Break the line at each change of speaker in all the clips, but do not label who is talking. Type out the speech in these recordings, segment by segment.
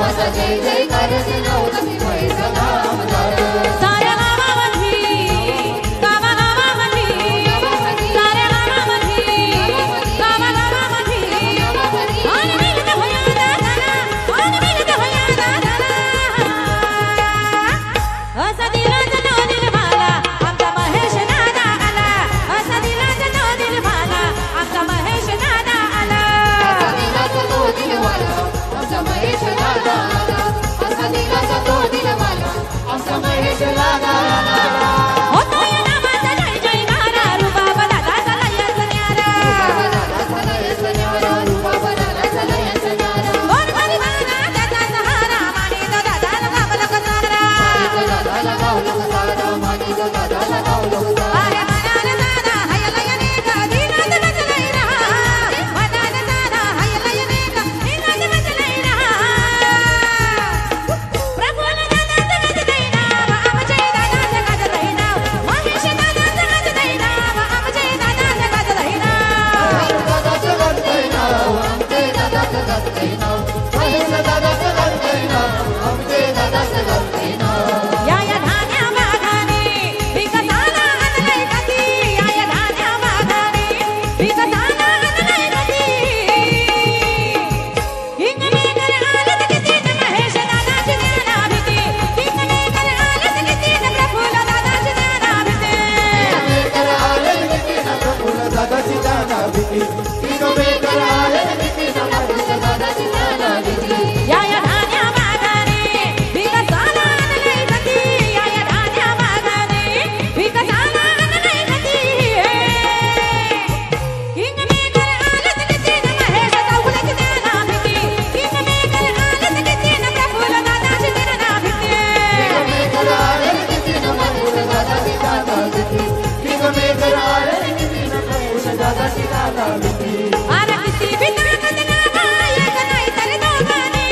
गावाचा जय जयकार नवनाथी महेश नामदार
साऱ्या गावामध्ये गावागावामध्ये साऱ्या गावामध्ये गावागावामध्ये आणि मिळत होया दादाला आणि मिळत होया दादाला असा दिला जनो दिलवाला आमचा महेश दादा आला असा दिला जनो दिलवाला आमचा महेश दादा आला
असा दिला जनो दिलवाला आमचा महेश दादा आला असा दिला जनो दिलवाला आमचा महेश दादा आला
होतो या नावाचा जय जयकारा रुबाब दादाचा लयच न्यारा
रुबाब दादाचा लयच न्यारा
कोण गरीबाला त्याचा सहारा मानितो दादाला गावला कसारा
दादाला गावला कसारा मानितो दादाला गावला कसारा
अरे मनाला दादा हायलयने कधीनाच बसलाय रहा मनाला दादा हायलयने कधीनाच बसलाय रहा प्रभूला दादाचं गजलय नाव आमचे दादाचं गजलय नाव महेश दादाचं गजलय नाव आमचे दादाचं गजलय नाव
दादाचं गजलय नाव आमचे दादाचं गजलय नाव महेश दादाचं गजलय नाव आमचे दादाचं गजलय नाव
या धान्या वाघाने विकसाला आणलंय गती या धान्या वाघाने विकसाला आणलंय गती हिंगमेकर आलत कितीन महेश दादाची ज्ञाना भीती हिंगमेकर आलत कितीन प्रफुल्ल दादाची ज्ञाना भीती
हिंगमेकर आलत कितीन प्रफुल्ल दादाची ज्ञाना भीती हिंगमेकर आलत कितीन प्रफुल्ल दादाची ज्ञाना भीती
या धान्या वाघाने विकसाला आणलंय गती या धान्या वाघाने विकसाला आणलंय गती हिंगमेकर आलत कितीन महेश दादाची ज्ञाना भीती हिंगमेकर आलत कितीन प्रफुल्ल दादाची ज्ञाना भीती
हिंगमेकर आलत कितीन प्रफुल्ल दादाची ज्ञाना भीती हिंगमेकर आलत कितीन प्रफुल्ल दादाची ज्ञाना भीती
अरे किती भी ताकद नावायक नाही तर दोघांनी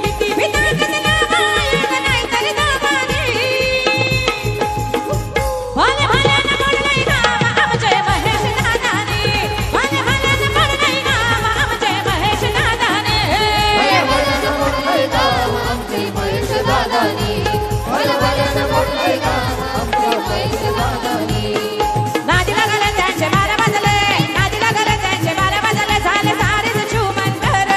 किती भी ताकद नावायक नाही तर दोघांनी भले भल्यानं पडलंय नाव आमचे महेश दादानी भले भल्यानं पडलंय नाव आमचे महेश दादानी
भल्यानं पडलंय नाव आमचे महेश दादानी भल्यानं पडलंय नाव आमचे महेश दादानी
नादी लागले त्यांचे बारा वाजले नादी लागले त्यांचे बारा वाजले झाले सारेच छुमंतर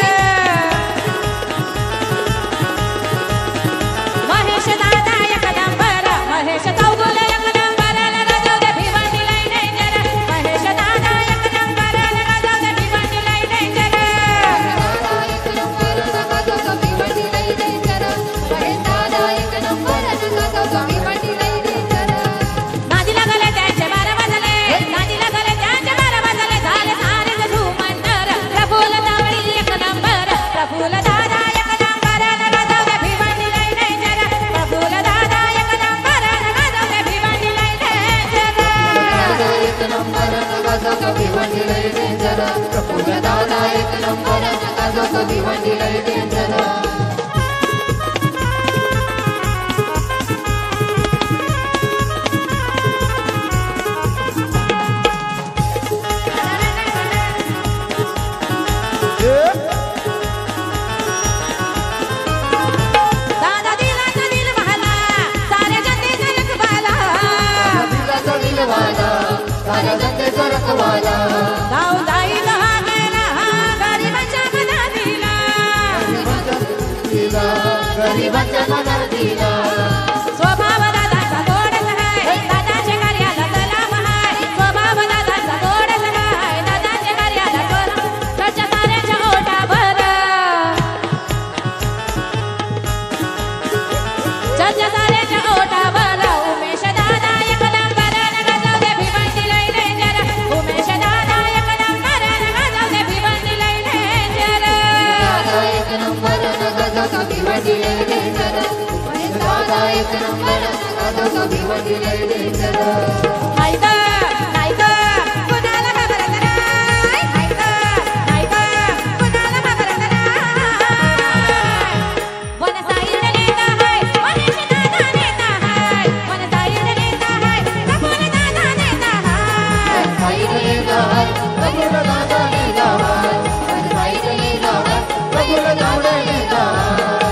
महेश दादा एक नंबर महेश चौगुले एक नंबर लगा जाऊ दे भिवंडी लय डेंजर महेश दादा एक नंबर लगा जाऊ दे भिवंडी लय डेंजर
एक नंबर लगा जाऊ भिवंडी लय डेंजर महेश दादा एक नंबर लगा जाऊ भिवंडी लय डेंजर
नादी लागले त्यांचे बारा वाजले नादी लागले त्यांचे बारा वाजले झाले सारेच छुमंतर प्रफुल्ल दावडी एक नंबर प्रफुल्ल दादा एक नंबर लगा जाऊ दे भिवंडी लय डेंजर प्रफुल्ल दादा एक नंबर लगा जाऊ दे भिवंडी लय डेंजर
एक नंबर लगा जाऊ भिवंडी लय डेंजर प्रफुल्ल दादा एक नंबर लगा जाऊ भिवंडी लय डेंजर
दादा दिला तो दिल वाला सारे जनतेचा रखवाला
दिलाचा दिलवाला साऱ्या जनतेचा रखवाला
गाव जाईल हा गेला गरिबांच्या मनात दिला
दिला गरिबांच्या मनात दिला
स्वभाव दादाचा गोडच हाय दादाच्या कार्याला सलाम हाय स्वभाव दादाचा गोडच हाय दादाच्या कार्याला सच्चा साऱ्याच्या ओटावर सच्चा साऱ्याच्या ओटावर उमेश दादा एक नंबर लगा जाऊ दे भिवंडी लय डेंजर उमेश दादा एक नंबर लगा जाऊ दे भिवंडी लय डेंजर
दादा एक नंबर लगा जाऊ भिवंडी लय डेंजर महेश दादा एक नंबर लगा जाऊ भिवंडी लय डेंजर
नाही तर कुणाला घाबरत नाही नाही तर कुणाला घाबरत नाही वन साईड नेता हाय महेश दादा नेता हाय वन साईड नेता हाय प्रफुल्ल दादा नेता हाय
साईड नेता हाय प्रफुल्ल दादा नेता हाय साईड नेता हाय प्रफुल्ल दादा नेता हाय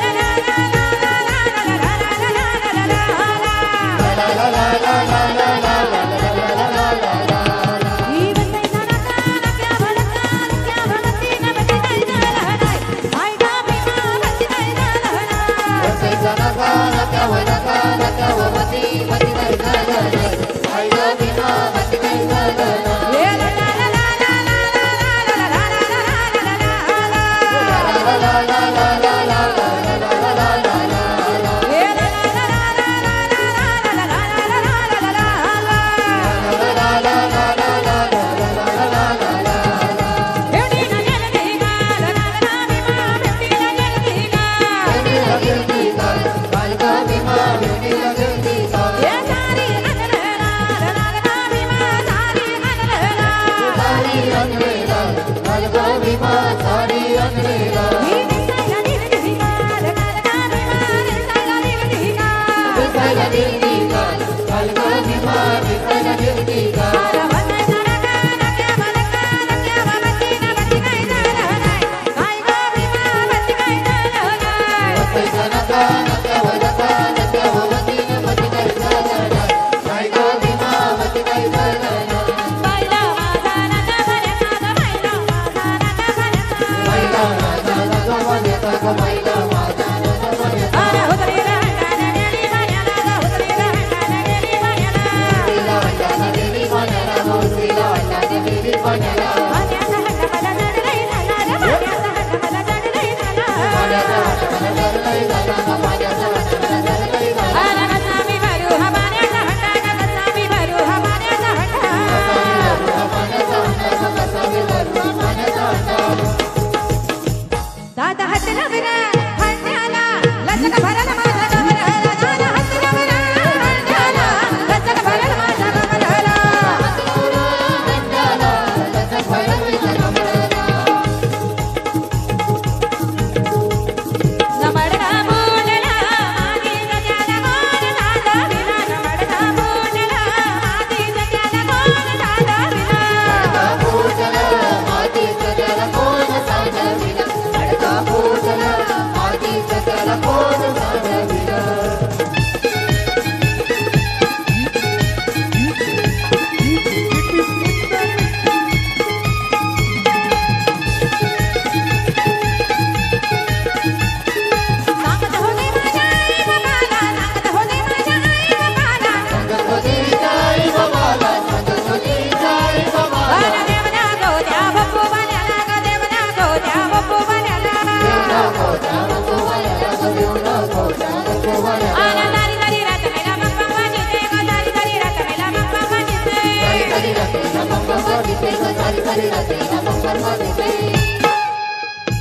गोवाड्या
आला दारी दारी रात मेला मग मग वाजते ग दारी दारी रात मेला मग मग वाजते
सारी सारी रात्रीला बंब वाजते ग सारी सारी रात्रीला बंब वाजते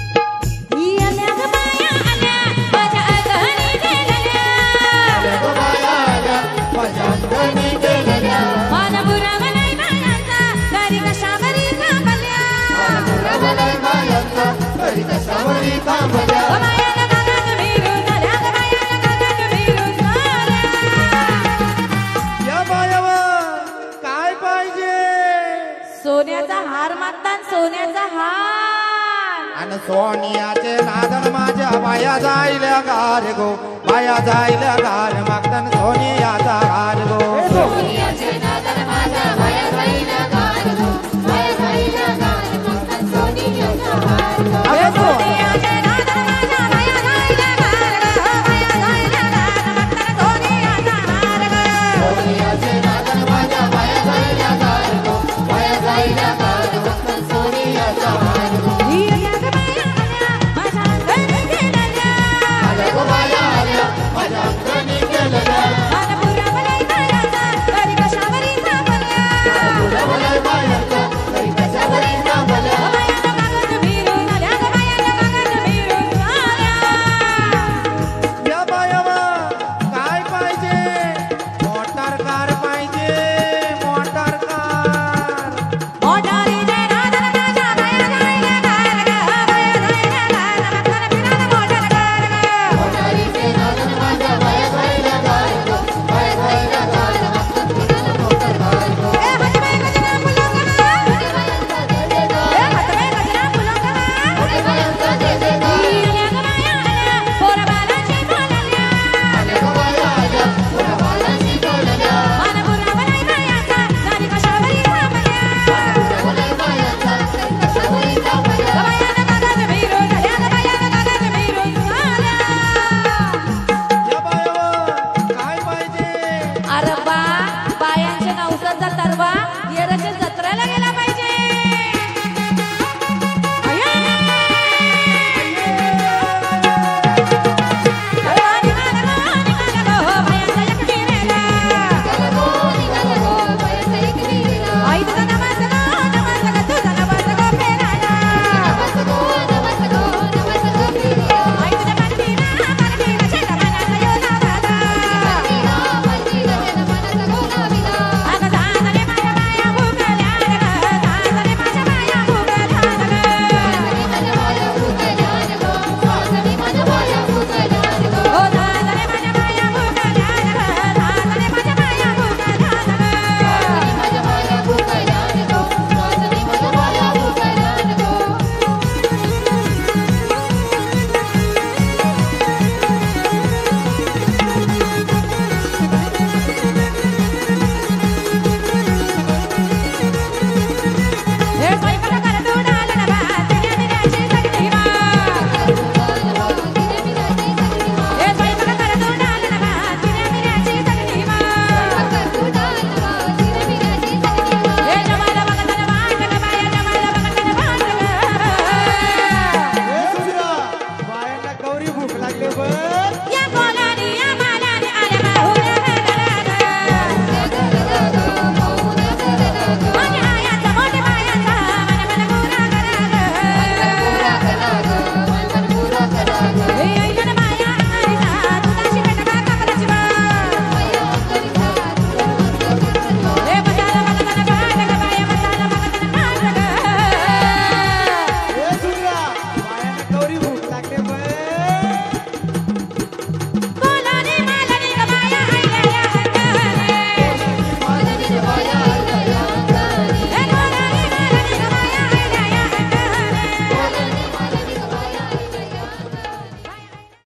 आल्या ग बाया आल्या माझ्या अंगणी गेलेल्या
आल्या ग बाया आल्या माझ्या अंगणी गेलेल्या
मान बुरावलाय बायांचा दारी कशावरी थांबल्या
मुलावलाय बायांचा घरी कशावरी थांबल्या
ग बायाला गागात भिरून झाल्या ग बायाला गागात भिरून झाल्या
या बायावर काय पाहिजे
सोन्याचा हार मागतात सोन्याचा हार
आणि सोनियाचे नादन माझ्या बाया जायल्या गार गो बाया जायल्या गार मागतान सोनियाचा हार गो
सोनिया